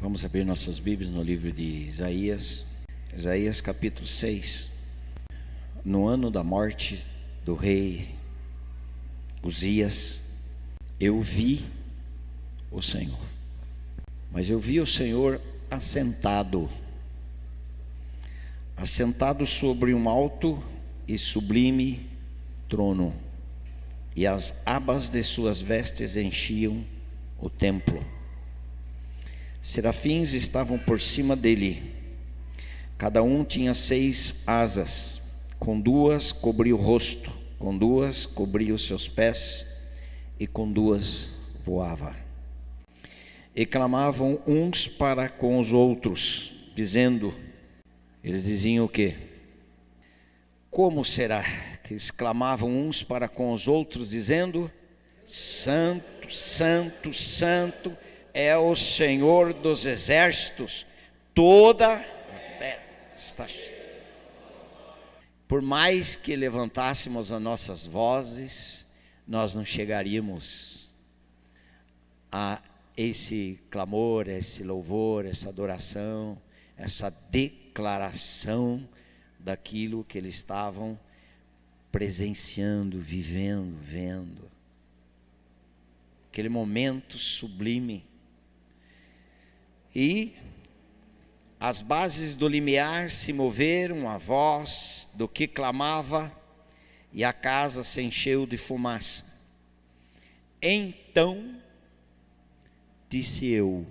Vamos abrir nossas Bíblias no livro de Isaías, Isaías capítulo 6. No ano da morte do rei Uzias, eu vi o Senhor, mas eu vi o Senhor assentado sobre um alto e sublime trono, e as abas de suas vestes enchiam o templo. Serafins estavam por cima dele, cada um tinha 6 asas, com 2 cobria o rosto, com 2 cobria os seus pés, e com 2 voava. E clamavam uns para com os outros, dizendo, eles diziam o quê? Como será que eles clamavam uns para com os outros, dizendo, Santo, Santo, Santo é o Senhor dos exércitos, toda a terra está cheia. Por mais que levantássemos as nossas vozes, nós não chegaríamos a esse clamor, esse louvor, essa adoração, essa declaração daquilo que eles estavam presenciando, vivendo, vendo. Aquele momento sublime. E as bases do limiar se moveram à voz do que clamava, e a casa se encheu de fumaça. Então disse eu,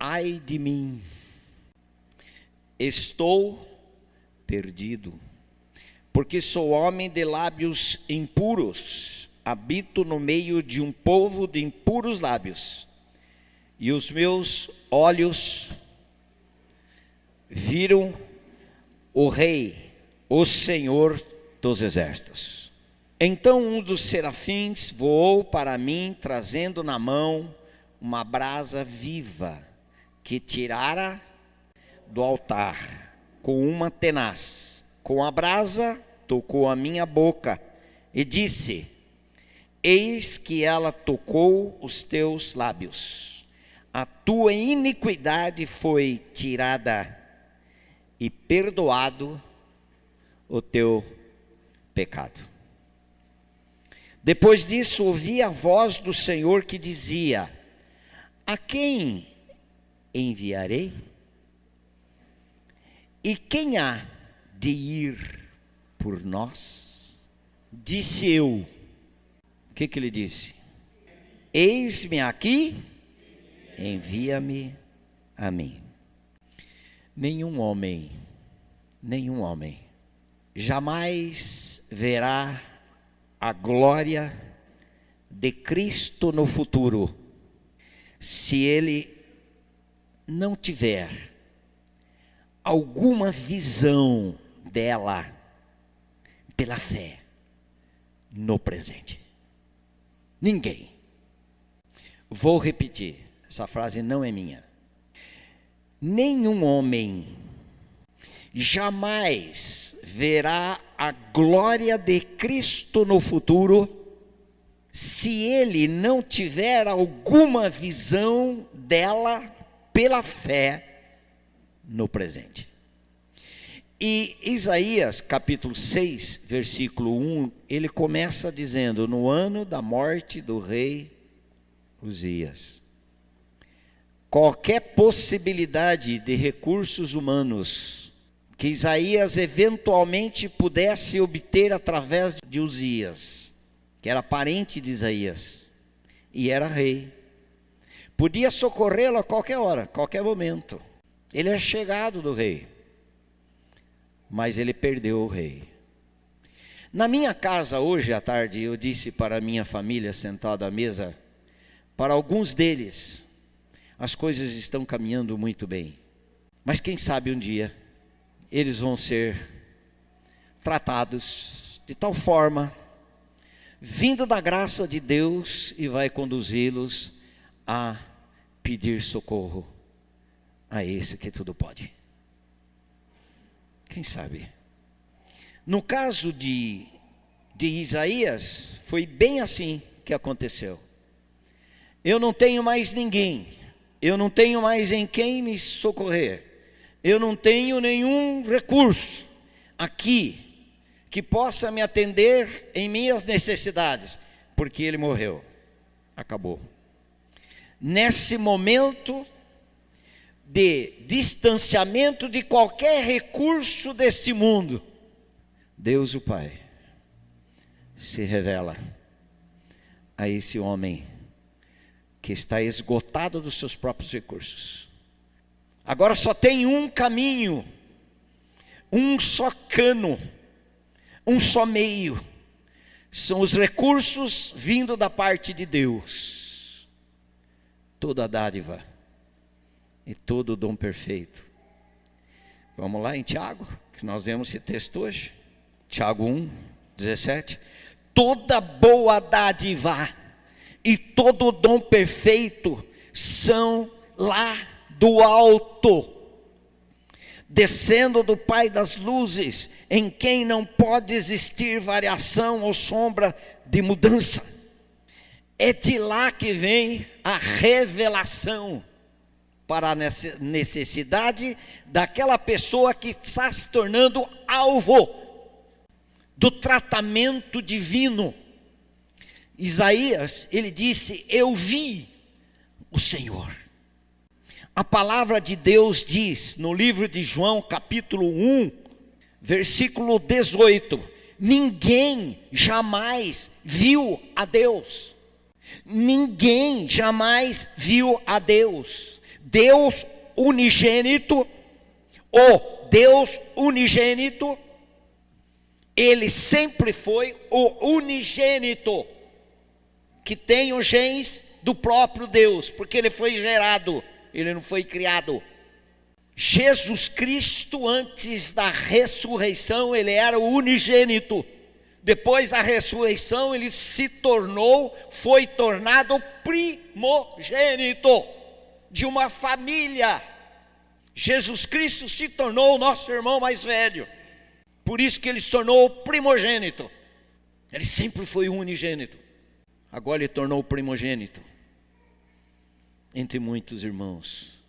ai de mim, estou perdido, porque sou homem de lábios impuros, habito no meio de um povo de impuros lábios, e os meus olhos viram o Rei, o Senhor dos exércitos. Então um dos serafins voou para mim, trazendo na mão uma brasa viva, que tirara do altar com uma tenaz. Com a brasa tocou a minha boca e disse, eis que ela tocou os teus lábios, a tua iniquidade foi tirada e perdoado o teu pecado. Depois disso ouvi a voz do Senhor que dizia, a quem enviarei? E quem há de ir por nós? Disse eu. O que ele disse? Eis-me aqui, envia-me a mim. Nenhum homem jamais verá a glória de Cristo no futuro, se ele não tiver alguma visão dela pela fé no presente. Ninguém. Vou repetir, essa frase não é minha. Nenhum homem jamais verá a glória de Cristo no futuro, se ele não tiver alguma visão dela pela fé no presente. E Isaías capítulo 6, versículo 1, ele começa dizendo, no ano da morte do rei Uzias. Qualquer possibilidade de recursos humanos que Isaías eventualmente pudesse obter através de Uzias, que era parente de Isaías, e era rei, podia socorrê-lo a qualquer hora, qualquer momento. Ele é chegado do rei, mas ele perdeu o rei. Na minha casa hoje à tarde, eu disse para a minha família sentada à mesa, para alguns deles, as coisas estão caminhando muito bem, mas quem sabe um dia, eles vão ser tratados de tal forma, vindo da graça de Deus, e vai conduzi-los a pedir socorro a esse que tudo pode. Quem sabe? No caso de Isaías, foi bem assim que aconteceu. Eu não tenho mais ninguém, eu não tenho mais em quem me socorrer, eu não tenho nenhum recurso aqui que possa me atender em minhas necessidades, porque ele morreu, acabou. Nesse momento de distanciamento de qualquer recurso desse mundo, Deus o Pai se revela a esse homem que está esgotado dos seus próprios recursos. Agora só tem um caminho, um só cano, um só meio, são os recursos vindo da parte de Deus. Toda dádiva e todo dom perfeito. Vamos lá em Tiago, que nós vemos esse texto hoje. Tiago 1:17. Toda boa dádiva e todo dom perfeito são lá do alto, descendo do Pai das luzes, em quem não pode existir variação ou sombra de mudança. É de lá que vem a revelação para a necessidade daquela pessoa que está se tornando alvo do tratamento divino. Isaías, ele disse: eu vi o Senhor. A palavra de Deus diz no livro de João, capítulo 1, versículo 18: ninguém jamais viu a Deus. Ninguém jamais viu a Deus. Deus unigênito, o Deus unigênito, ele sempre foi o unigênito, que tem os genes do próprio Deus, porque ele foi gerado, ele não foi criado. Jesus Cristo, antes da ressurreição, ele era o unigênito. Depois da ressurreição, ele foi tornado primogênito de uma família. Jesus Cristo se tornou o nosso irmão mais velho. Por isso que ele se tornou o primogênito. Ele sempre foi o unigênito. Agora ele tornou o primogênito entre muitos irmãos,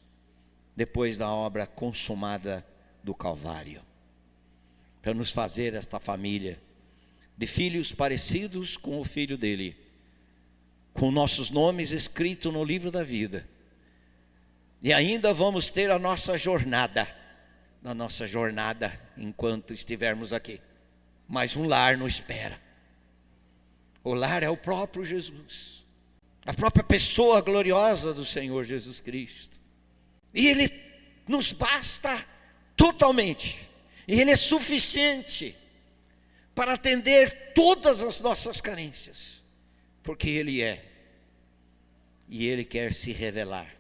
depois da obra consumada do Calvário, para nos fazer esta família de filhos parecidos com o filho dele, com nossos nomes escritos no livro da vida. E ainda vamos ter a nossa jornada, enquanto estivermos aqui. Mas um lar nos espera. O lar é o próprio Jesus, a própria pessoa gloriosa do Senhor Jesus Cristo. E Ele nos basta totalmente. E Ele é suficiente para atender todas as nossas carências. Porque Ele é. E Ele quer se revelar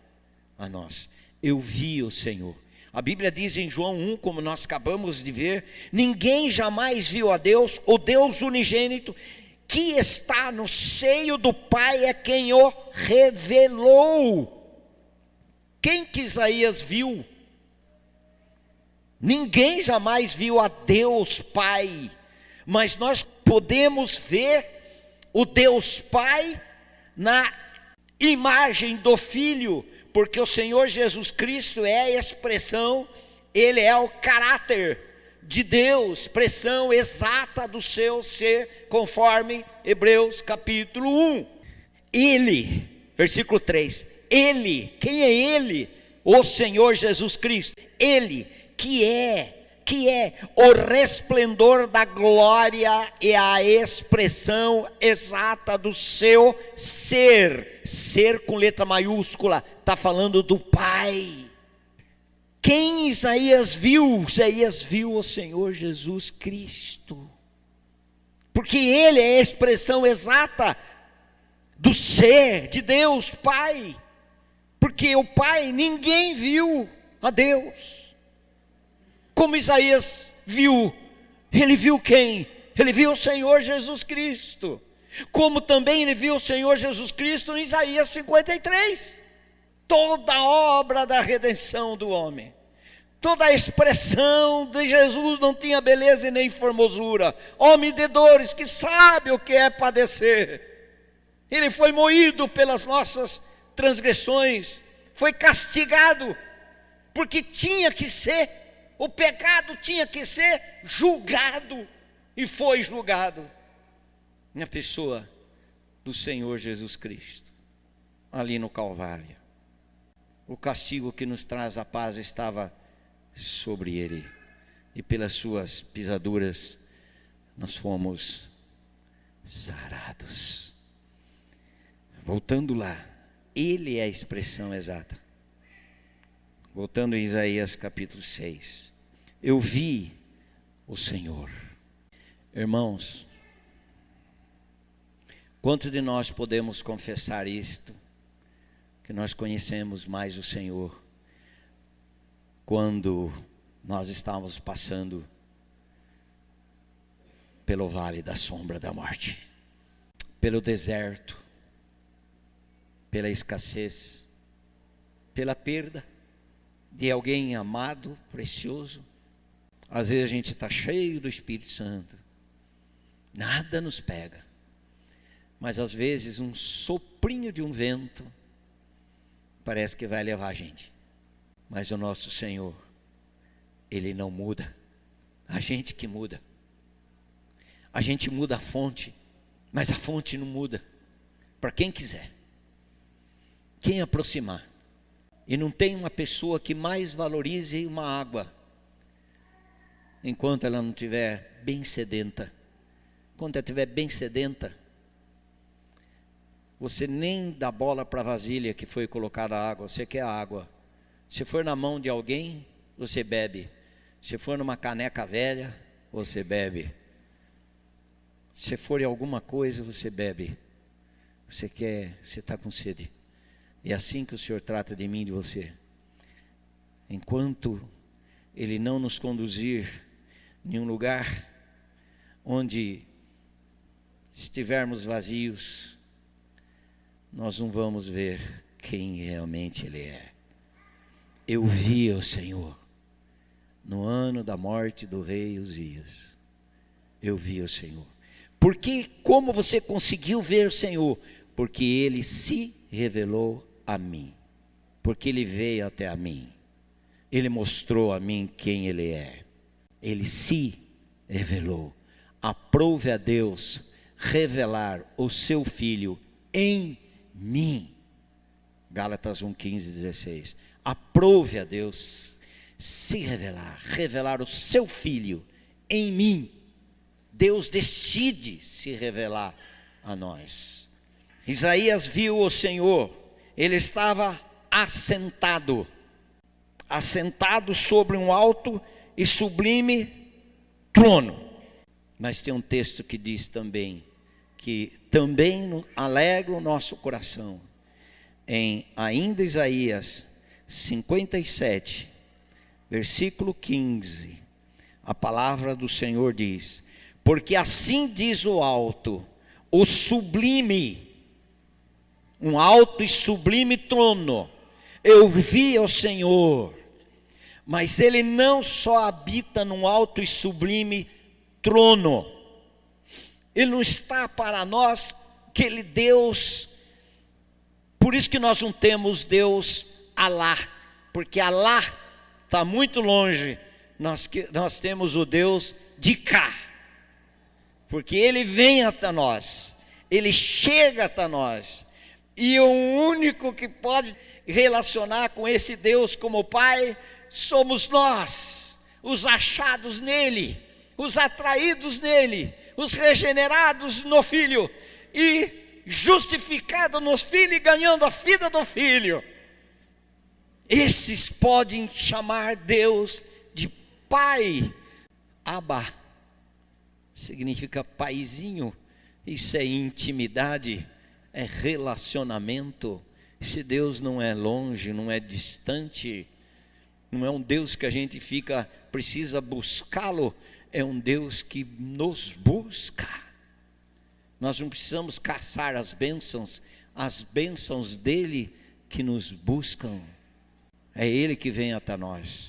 a nós. Eu vi o Senhor. A Bíblia diz em João 1, como nós acabamos de ver: ninguém jamais viu a Deus, o Deus unigênito, que está no seio do Pai, é quem o revelou. Quem que Isaías viu? Ninguém jamais viu a Deus Pai, mas nós podemos ver o Deus Pai na imagem do Filho, porque o Senhor Jesus Cristo é a expressão, Ele é o caráter de Deus, expressão exata do seu ser, conforme Hebreus capítulo 1. Ele, versículo 3, Ele, quem é Ele? O Senhor Jesus Cristo. Ele que é o resplendor da glória e a expressão exata do seu ser com letra maiúscula, está falando do Pai. Quem Isaías viu? Isaías viu o Senhor Jesus Cristo, porque Ele é a expressão exata do ser de Deus Pai, porque o Pai, ninguém viu a Deus como Isaías viu. Ele viu quem? Ele viu o Senhor Jesus Cristo, como também ele viu o Senhor Jesus Cristo em Isaías 53, toda a obra da redenção do homem, toda a expressão de Jesus não tinha beleza e nem formosura, homem de dores, que sabe o que é padecer, Ele foi moído pelas nossas transgressões, foi castigado, porque tinha que ser, o pecado tinha que ser julgado, e foi julgado na pessoa do Senhor Jesus Cristo, ali no Calvário. O castigo que nos traz a paz estava sobre ele, e pelas suas pisaduras nós fomos sarados. Voltando lá, ele é a expressão exata. Voltando a Isaías capítulo 6. Eu vi o Senhor. Irmãos, quantos de nós podemos confessar isto? Que nós conhecemos mais o Senhor quando nós estávamos passando pelo vale da sombra da morte, pelo deserto, pela escassez, pela perda de alguém amado, precioso. Às vezes a gente está cheio do Espírito Santo, nada nos pega, mas às vezes um soprinho de um vento parece que vai levar a gente. Mas o nosso Senhor, Ele não muda, a gente que muda. A gente muda a fonte, mas a fonte não muda, para quem quiser, quem aproximar. E não tem uma pessoa que mais valorize uma água, enquanto ela não estiver bem sedenta. Quando ela estiver bem sedenta, você nem dá bola para a vasilha que foi colocada a água, você quer a água. Se for na mão de alguém, você bebe. Se for numa caneca velha, você bebe. Se for em alguma coisa, você bebe. Você está com sede. É assim que o Senhor trata de mim e de você. Enquanto Ele não nos conduzir em um lugar onde estivermos vazios, nós não vamos ver quem realmente Ele é. Eu vi o Senhor no ano da morte do rei Uzias. Eu vi o Senhor. Porque como você conseguiu ver o Senhor? Porque Ele se revelou a mim. Porque Ele veio até a mim. Ele mostrou a mim quem Ele é. Ele se revelou. Aprove a Deus revelar o seu Filho em mim. Gálatas 1:15-16. Aprove a Deus se revelar o seu Filho em mim. Deus decide se revelar a nós. Isaías viu o Senhor, ele estava assentado sobre um alto e sublime trono. Mas tem um texto que diz também, que também alegra o nosso coração, em ainda Isaías 57, versículo 15, a palavra do Senhor diz: porque assim diz o alto, o sublime, um alto e sublime trono, eu vi o Senhor, mas Ele não só habita num alto e sublime trono, Ele não está para nós, aquele Deus, por isso que nós não temos Deus Alá, porque Alá está muito longe, nós temos o Deus de cá, porque Ele vem até nós, Ele chega até nós, e o único que pode relacionar com esse Deus como Pai, somos nós, os achados nele, os atraídos nele, os regenerados no Filho, e justificados no Filho e ganhando a vida do Filho. Esses podem chamar Deus de Pai. Abba significa paizinho. Isso é intimidade, é relacionamento. Esse Deus não é longe, não é distante, não é um Deus que a gente precisa buscá-lo, é um Deus que nos busca. Nós não precisamos caçar as bênçãos dele que nos buscam. É Ele que vem até nós.